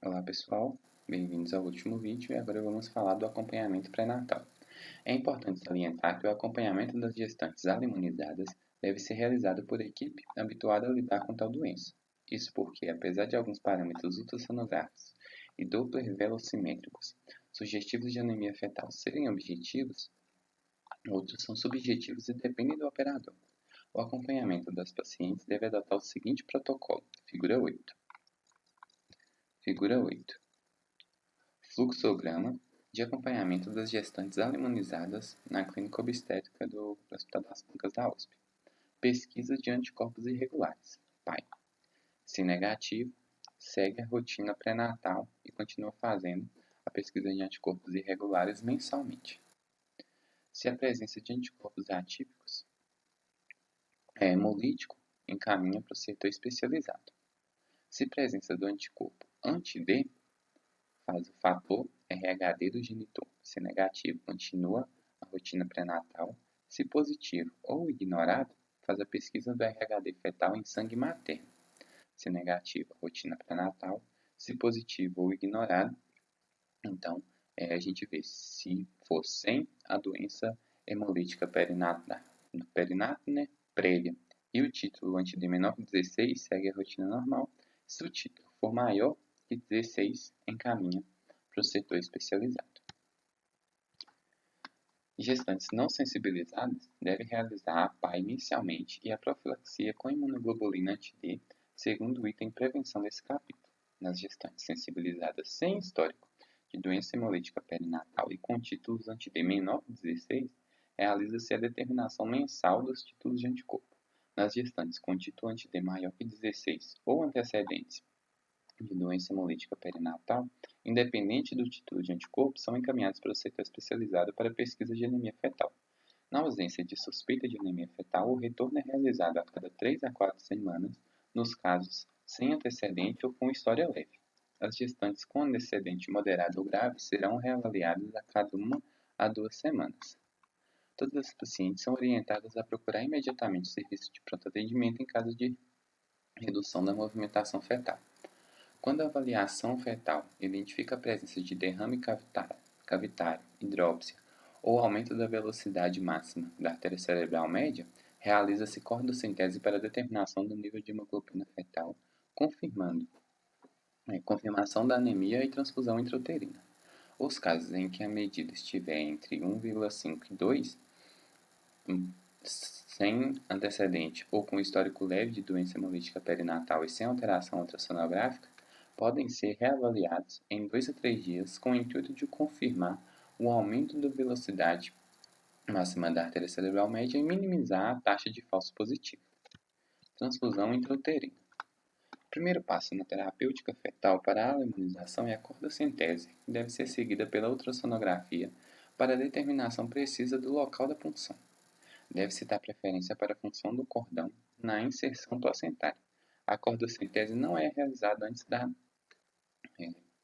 Olá pessoal, bem-vindos ao último vídeo e agora vamos falar do acompanhamento pré-natal. É importante salientar que o acompanhamento das gestantes alimunizadas deve ser realizado por equipe habituada a lidar com tal doença. Isso porque, apesar de alguns parâmetros ultrassonográficos e Doppler velocimétricos sugestivos de anemia fetal serem objetivos, outros são subjetivos e dependem do operador. O acompanhamento das pacientes deve adotar o seguinte protocolo, figura 8. Figura 8. Fluxograma de acompanhamento das gestantes alimunizadas na clínica obstétrica do Hospital das Clínicas da USP. Pesquisa de anticorpos irregulares, PAI. Se negativo, segue a rotina pré-natal e continua fazendo a pesquisa de anticorpos irregulares mensalmente. Se a presença de anticorpos atípicos é hemolítico, encaminha para o setor especializado. Se presença do anticorpo anti-D, faz o fator RHD do genitor. Se negativo, continua a rotina pré-natal. Se positivo ou ignorado, faz a pesquisa do RHD fetal em sangue materno. Se negativo, rotina pré-natal. Se positivo ou ignorado, então a gente vê se for sem a doença hemolítica perinato, né, prévia, e o título anti-D menor que 16 segue a rotina normal. Se o título for maior que 16, encaminha para o setor especializado. Gestantes não sensibilizadas devem realizar a PAI inicialmente e a profilaxia com imunoglobulina anti-D, segundo o item prevenção desse capítulo. Nas gestantes sensibilizadas sem histórico de doença hemolítica perinatal e com títulos anti-D menor que 16, realiza-se a determinação mensal dos títulos de anticorpo. Nas gestantes com título anti-D maior que 16 ou antecedentes de doença hemolítica perinatal, independente do título de anticorpo, são encaminhados para o setor especializado para pesquisa de anemia fetal. Na ausência de suspeita de anemia fetal, o retorno é realizado a cada 3 a 4 semanas, nos casos sem antecedente ou com história leve. As gestantes com antecedente moderado ou grave serão reavaliadas a cada 1 a 2 semanas. Todas as pacientes são orientadas a procurar imediatamente o serviço de pronto atendimento em caso de redução da movimentação fetal. Quando a avaliação fetal identifica a presença de derrame cavitário, hidrópsia ou aumento da velocidade máxima da artéria cerebral média, realiza-se cordocentese para determinação do nível de hemoglobina fetal, confirmação da anemia e transfusão intrauterina. Os casos em que a medida estiver entre 1,5 e 2, sem antecedente ou com histórico leve de doença hemolítica perinatal e sem alteração ultrassonográfica, podem ser reavaliados em 2 a 3 dias com o intuito de confirmar o aumento da velocidade máxima da artéria cerebral média e minimizar a taxa de falso positivo. Transfusão intrauterina. O primeiro passo na terapêutica fetal para a imunização é a cordocentese, que deve ser seguida pela ultrassonografia para a determinação precisa do local da punção. Deve-se dar preferência para a função do cordão na inserção placentária. A cordocentese não é realizada antes da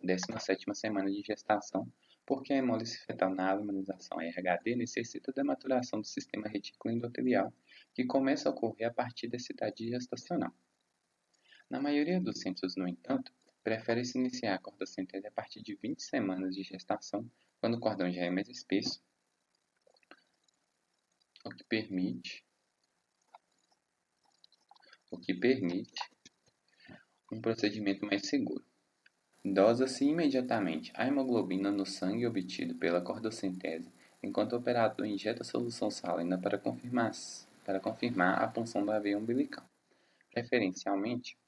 17ª semana de gestação, porque a hemólise fetal na imunização RHD necessita da maturação do sistema retículo endotelial, que começa a ocorrer a partir dessa idade gestacional. Na maioria dos centros, no entanto, prefere-se iniciar a cordocentese a partir de 20 semanas de gestação, quando o cordão já é mais espesso, o que permite um procedimento mais seguro. Dosa-se imediatamente a hemoglobina no sangue obtido pela cordocentese, enquanto o operador injeta solução salina para confirmar a punção da veia umbilical. Preferencialmente,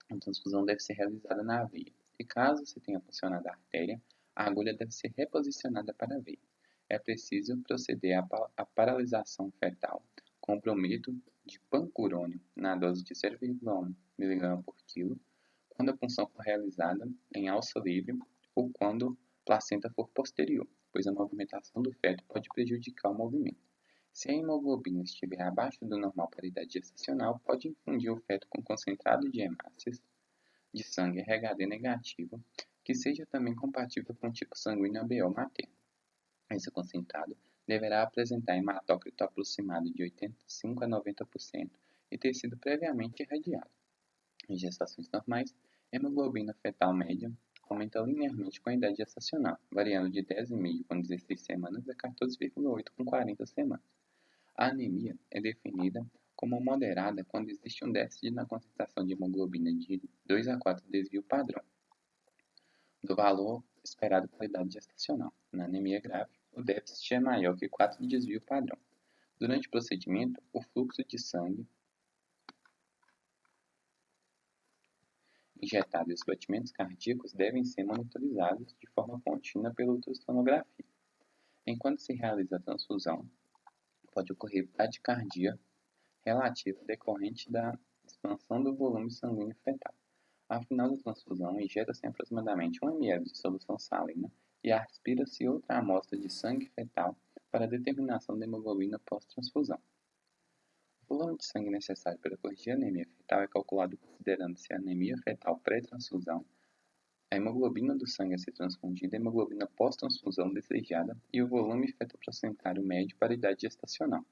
a transfusão deve ser realizada na veia, e caso se tenha funcionado a artéria, a agulha deve ser reposicionada para a veia. É preciso proceder à paralisação fetal com brometo de pancurônio na dose de 0,1 mg por quilo, quando a punção for realizada em alça livre ou quando a placenta for posterior, pois a movimentação do feto pode prejudicar o movimento. Se a hemoglobina estiver abaixo do normal para a idade gestacional, pode infundir o feto com concentrado de hemácias de sangue RHD negativo, que seja também compatível com o tipo sanguíneo ABO materno. Esse concentrado deverá apresentar hematócrito aproximado de 85 a 90% e ter sido previamente irradiado. Em gestações normais, Hemoglobina fetal média aumenta linearmente com a idade gestacional, variando de 10,5 com 16 semanas a 14,8 com 40 semanas. A anemia é definida como moderada quando existe um déficit na concentração de hemoglobina de 2 a 4 desvio padrão do valor esperado pela idade gestacional. Na anemia grave, o déficit é maior que 4 desvio padrão. Durante o procedimento, o fluxo de sangue injetado e os batimentos cardíacos devem ser monitorizados de forma contínua pela ultrassonografia. Enquanto se realiza a transfusão, pode ocorrer bradicardia relativa decorrente da expansão do volume sanguíneo fetal. Ao final da transfusão, injeta-se aproximadamente 1 ml de solução salina e aspira-se outra amostra de sangue fetal para a determinação da hemoglobina pós-transfusão. O volume de sangue necessário para corrigir a anemia fetal é calculado considerando-se a anemia fetal pré-transfusão, a hemoglobina do sangue a ser transfundida, a hemoglobina pós-transfusão desejada e o volume fetoplacentário médio para a idade gestacional.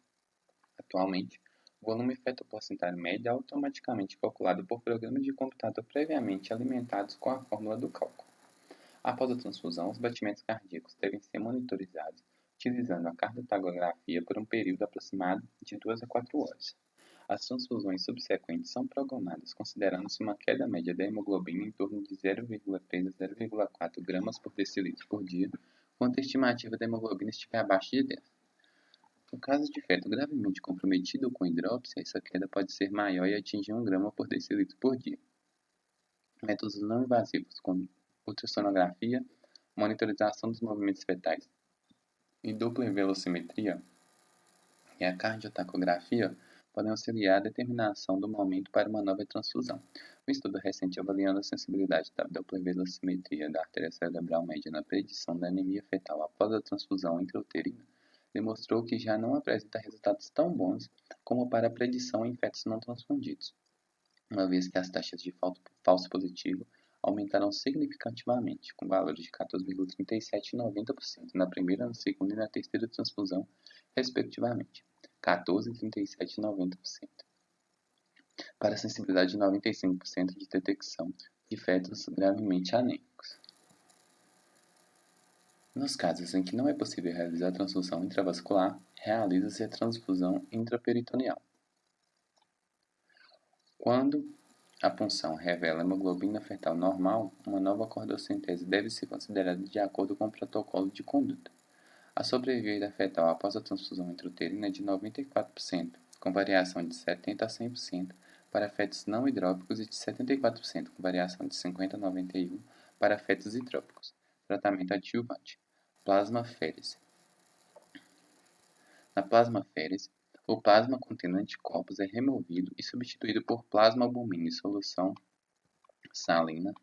Atualmente, o volume fetoplacentário médio é automaticamente calculado por programas de computador previamente alimentados com a fórmula do cálculo. Após a transfusão, os batimentos cardíacos devem ser monitorizados utilizando a cardiotagografia por um período aproximado de 2 a 4 horas. As transfusões subsequentes são programadas considerando-se uma queda média da hemoglobina em torno de 0,3 a 0,4 gramas por decilitro por dia, quando a estimativa da hemoglobina estiver abaixo de 10. No caso de feto gravemente comprometido com hidrópsia, essa queda pode ser maior e atingir 1 grama por decilitro por dia. Métodos não invasivos como ultrassonografia, monitorização dos movimentos fetais e dupla velocimetria e a cardiotacografia podem auxiliar a determinação do momento para uma nova transfusão. Um estudo recente avaliando a sensibilidade da dupla velocimetria da artéria cerebral média na predição da anemia fetal após a transfusão intrauterina demonstrou que já não apresenta resultados tão bons como para a predição em fetos não transfundidos, uma vez que as taxas de falso positivo aumentaram significativamente, com valores de 14,37% e 90% na primeira, na segunda e na terceira transfusão, respectivamente, 14%, 37% e 90%, para a sensibilidade de 95% de detecção de fetos gravemente anêmicos. Nos casos em que não é possível realizar a transfusão intravascular, realiza-se a transfusão intraperitoneal. Quando a punção revela hemoglobina fetal normal, uma nova cordocentese deve ser considerada de acordo com o protocolo de conduta. A sobrevida fetal após a transfusão intrauterina é de 94%, com variação de 70% a 100% para fetos não hidrópicos e de 74%, com variação de 50% a 91% para fetos hidrópicos. Tratamento adjuvante. Plasmaférese. Na plasmaférese, o plasma contendo anticorpos é removido e substituído por plasma-albumina em solução salina,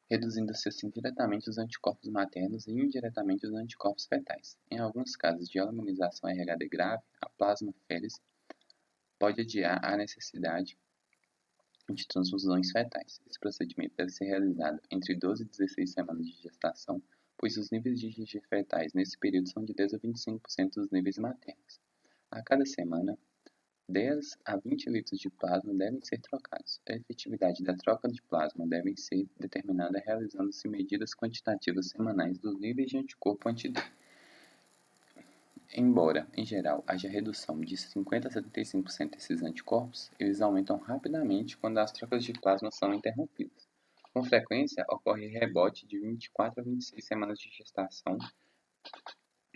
reduzindo-se assim diretamente os anticorpos maternos e indiretamente os anticorpos fetais. Em alguns casos de aluminização RHD grave, a plasmaférese pode adiar a necessidade de transfusões fetais. Esse procedimento deve ser realizado entre 12 e 16 semanas de gestação, pois os níveis de IgG fetais nesse período são de 10 a 25% dos níveis maternos. A cada semana, 10 a 20 litros de plasma devem ser trocados. A efetividade da troca de plasma deve ser determinada realizando-se medidas quantitativas semanais dos níveis de anticorpo anti-D. Embora, em geral, haja redução de 50 a 75% desses anticorpos, eles aumentam rapidamente quando as trocas de plasma são interrompidas. Com frequência, ocorre rebote de 24 a 26 semanas de gestação,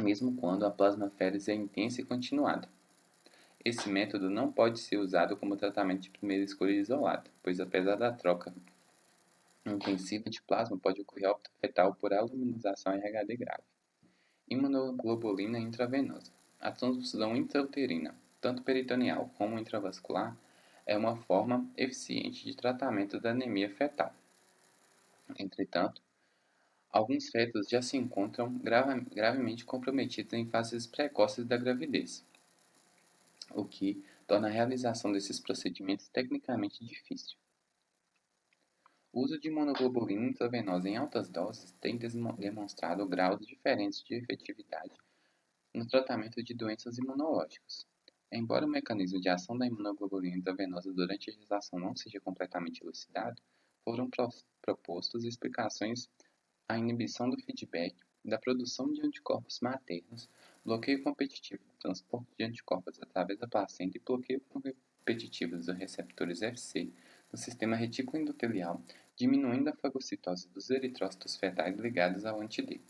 mesmo quando a plasmaférese é intensa e continuada. Esse método não pode ser usado como tratamento de primeira escolha isolado, pois apesar da troca intensiva de plasma, pode ocorrer óbito fetal por aluminização RHD grave. Imunoglobulina intravenosa. A transfusão intrauterina, tanto peritoneal como intravascular, é uma forma eficiente de tratamento da anemia fetal. Entretanto, alguns fetos já se encontram gravemente comprometidos em fases precoces da gravidez, o que torna a realização desses procedimentos tecnicamente difícil. O uso de imunoglobulina intravenosa em altas doses tem demonstrado graus diferentes de efetividade no tratamento de doenças imunológicas. Embora o mecanismo de ação da imunoglobulina intravenosa durante a gestação não seja completamente elucidado, foram propostas explicações à inibição do feedback, da produção de anticorpos maternos, bloqueio competitivo do transporte de anticorpos através da placenta e bloqueio competitivo dos receptores Fc no sistema retículo endotelial, diminuindo a fagocitose dos eritrócitos fetais ligados ao anti-D.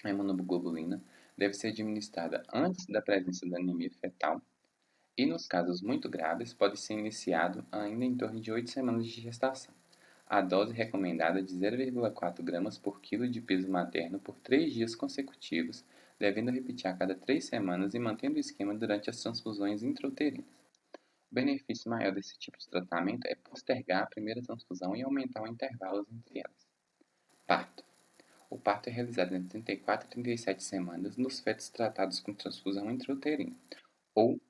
A imunoglobulina deve ser administrada antes da presença da anemia fetal e, nos casos muito graves, pode ser iniciado ainda em torno de 8 semanas de gestação. A dose recomendada é de 0,4 gramas por quilo de peso materno por 3 dias consecutivos, devendo repetir a cada 3 semanas e mantendo o esquema durante as transfusões intrauterinas. O benefício maior desse tipo de tratamento é postergar a primeira transfusão e aumentar o intervalo entre elas. Parto. O parto é realizado entre 34 e 37 semanas nos fetos tratados com transfusão intrauterina, ou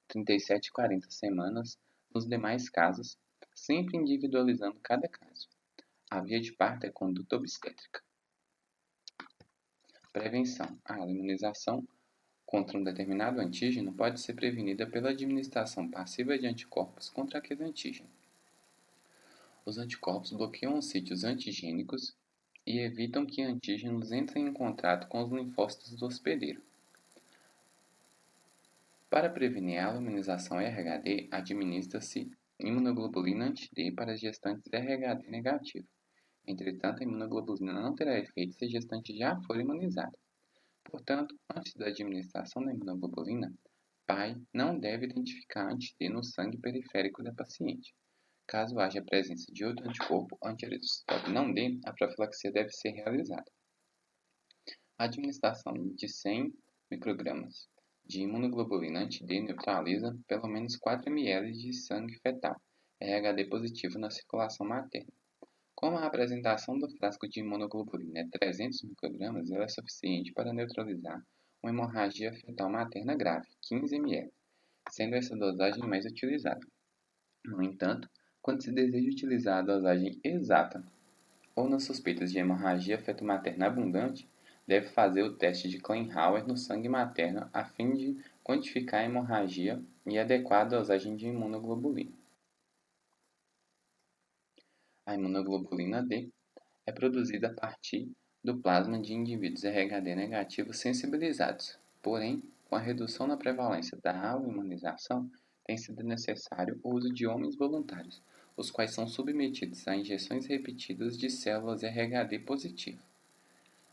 37 e 40 semanas nos demais casos, sempre individualizando cada caso. A via de parto é conduta obstétrica. Prevenção. A imunização contra um determinado antígeno pode ser prevenida pela administração passiva de anticorpos contra aquele antígeno. Os anticorpos bloqueiam os sítios antigênicos e evitam que antígenos entrem em contato com os linfócitos do hospedeiro. Para prevenir a imunização RHD, administra-se imunoglobulina anti-D para gestantes RHD negativo. Entretanto, a imunoglobulina não terá efeito se a gestante já for imunizada. Portanto, antes da administração da imunoglobulina, pai não deve identificar anti-D no sangue periférico da paciente. Caso haja presença de outro anticorpo anti-eritrocitose não D, a profilaxia deve ser realizada. A administração de 100 microgramas de imunoglobulina anti-D neutraliza pelo menos 4 ml de sangue fetal, RHD positivo na circulação materna. Como a apresentação do frasco de imunoglobulina é 300 microgramas, ela é suficiente para neutralizar uma hemorragia fetal materna grave, 15 ml, sendo essa dosagem mais utilizada. No entanto, quando se deseja utilizar a dosagem exata ou nas suspeitas de hemorragia feto-materna abundante, deve fazer o teste de Klein-Hauer no sangue materno a fim de quantificar a hemorragia e adequar a dosagem de imunoglobulina. A imunoglobulina D é produzida a partir do plasma de indivíduos RHD negativos sensibilizados. Porém, com a redução na prevalência da autoimunização, tem sido necessário o uso de homens voluntários, os quais são submetidos a injeções repetidas de células RHD positivo.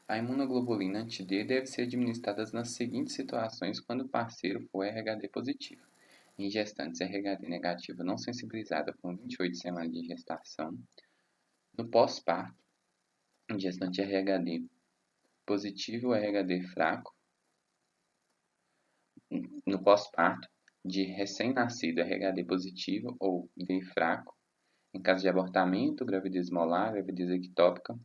A imunoglobulina anti-D deve ser administrada nas seguintes situações quando o parceiro for RHD positivo: em gestantes RHD negativa não sensibilizada com 28 semanas de gestação, no pós-parto, em gestante RHD positivo ou RHD fraco, no pós-parto, de recém-nascido RHD positivo ou D fraco, em caso de abortamento, gravidez molar, gravidez ectópica,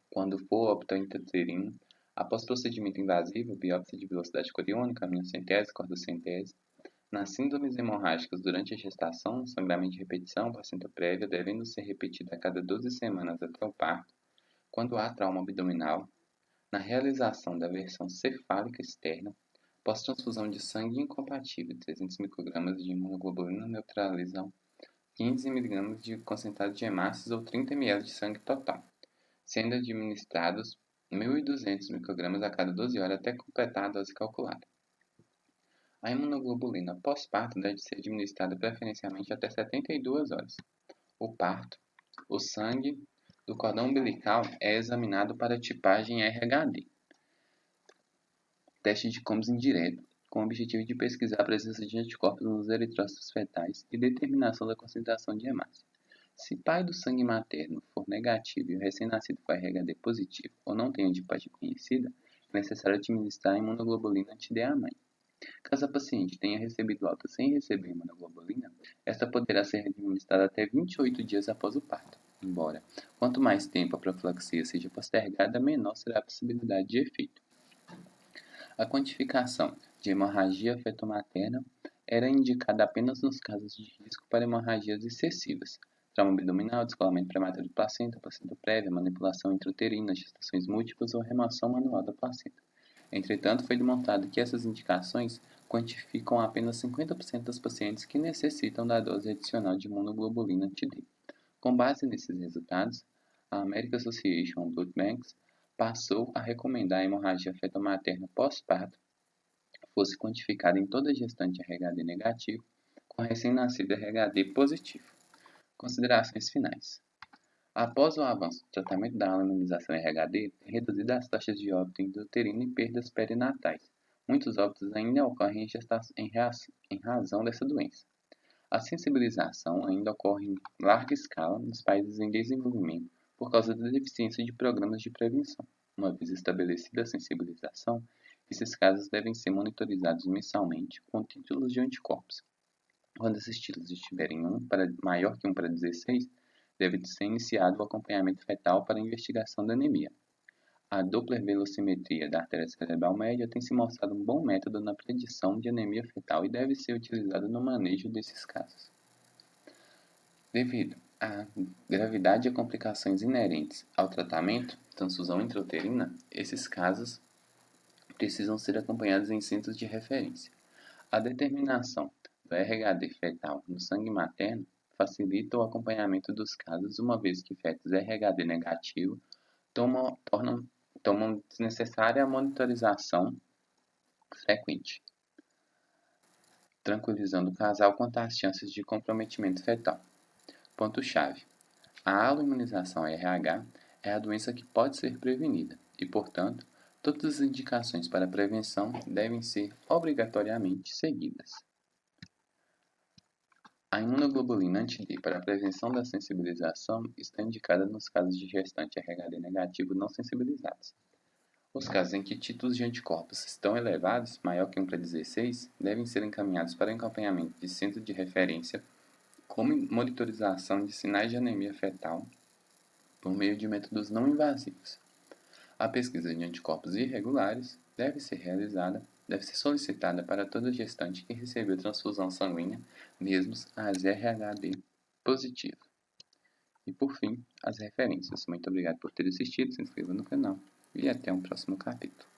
quando for óbito intrauterino, após procedimento invasivo, biópsia de velocidade coriônica, amniocentese, cordocentese, nas síndromes hemorrágicas durante a gestação, sangramento de repetição, placenta prévia, devendo ser repetida a cada 12 semanas até o parto, quando há trauma abdominal, na realização da versão cefálica externa, pós-transfusão de sangue incompatível, 300 microgramas de imunoglobulina neutralizam 15 mg de concentrado de hemácias ou 30 ml de sangue total, sendo administrados 1.200 microgramas a cada 12 horas até completar a dose calculada. A imunoglobulina pós-parto deve ser administrada preferencialmente até 72 horas. O parto, o sangue do cordão umbilical é examinado para tipagem RHD. Teste de Combs indireto, com o objetivo de pesquisar a presença de anticorpos nos eritrócitos fetais e determinação da concentração de hemácia. Se pai do sangue materno for negativo e o recém-nascido for RHD positivo ou não tem antipatía conhecida, é necessário administrar a imunoglobulina anti-D à mãe. Caso a paciente tenha recebido alta sem receber imunoglobulina, esta poderá ser administrada até 28 dias após o parto. Embora, quanto mais tempo a profilaxia seja postergada, menor será a possibilidade de efeito. A quantificação de hemorragia feto-materna era indicada apenas nos casos de risco para hemorragias excessivas, trauma abdominal, descolamento prematuro de placenta, placenta prévia, manipulação intrauterina, gestações múltiplas ou remoção manual da placenta. Entretanto, foi demonstrado que essas indicações quantificam apenas 50% das pacientes que necessitam da dose adicional de imunoglobulina anti-D. Com base nesses resultados, a American Association of Blood Banks passou a recomendar a hemorragia feto-materna pós-parto fosse quantificada em toda gestante RHD negativo com recém-nascido RHD positivo. Considerações finais. Após o avanço do tratamento da imunização RHD, tem reduzido as taxas de óbito intrauterino e perdas perinatais. Muitos óbitos ainda ocorrem em razão dessa doença. A sensibilização ainda ocorre em larga escala nos países em desenvolvimento por causa da deficiência de programas de prevenção. Uma vez estabelecida a sensibilização, esses casos devem ser monitorizados mensalmente com títulos de anticorpos. Quando esses títulos estiverem maior que 1 para 16, deve ser iniciado o acompanhamento fetal para investigação da anemia. A Doppler velocimetria da artéria cerebral média tem se mostrado um bom método na predição de anemia fetal e deve ser utilizado no manejo desses casos. Devido à gravidade e complicações inerentes ao tratamento, transfusão intrauterina, esses casos precisam ser acompanhados em centros de referência. A determinação do RHD fetal no sangue materno facilita o acompanhamento dos casos, uma vez que fetos RHD negativo tornam desnecessária a monitorização frequente, tranquilizando o casal quanto às chances de comprometimento fetal. Ponto-chave: a aloimunização RH é a doença que pode ser prevenida e, portanto, todas as indicações para prevenção devem ser obrigatoriamente seguidas. A imunoglobulina anti-D para a prevenção da sensibilização está indicada nos casos de gestante RHD negativo não sensibilizados. Os casos em que títulos de anticorpos estão elevados, maior que 1 para 16, devem ser encaminhados para acompanhamento de centro de referência com monitorização de sinais de anemia fetal por meio de métodos não invasivos. A pesquisa de anticorpos irregulares deve ser solicitada para toda gestante que recebeu transfusão sanguínea, mesmo as RHD positivas. E por fim, as referências. Muito obrigado por ter assistido, se inscreva no canal e até um próximo capítulo.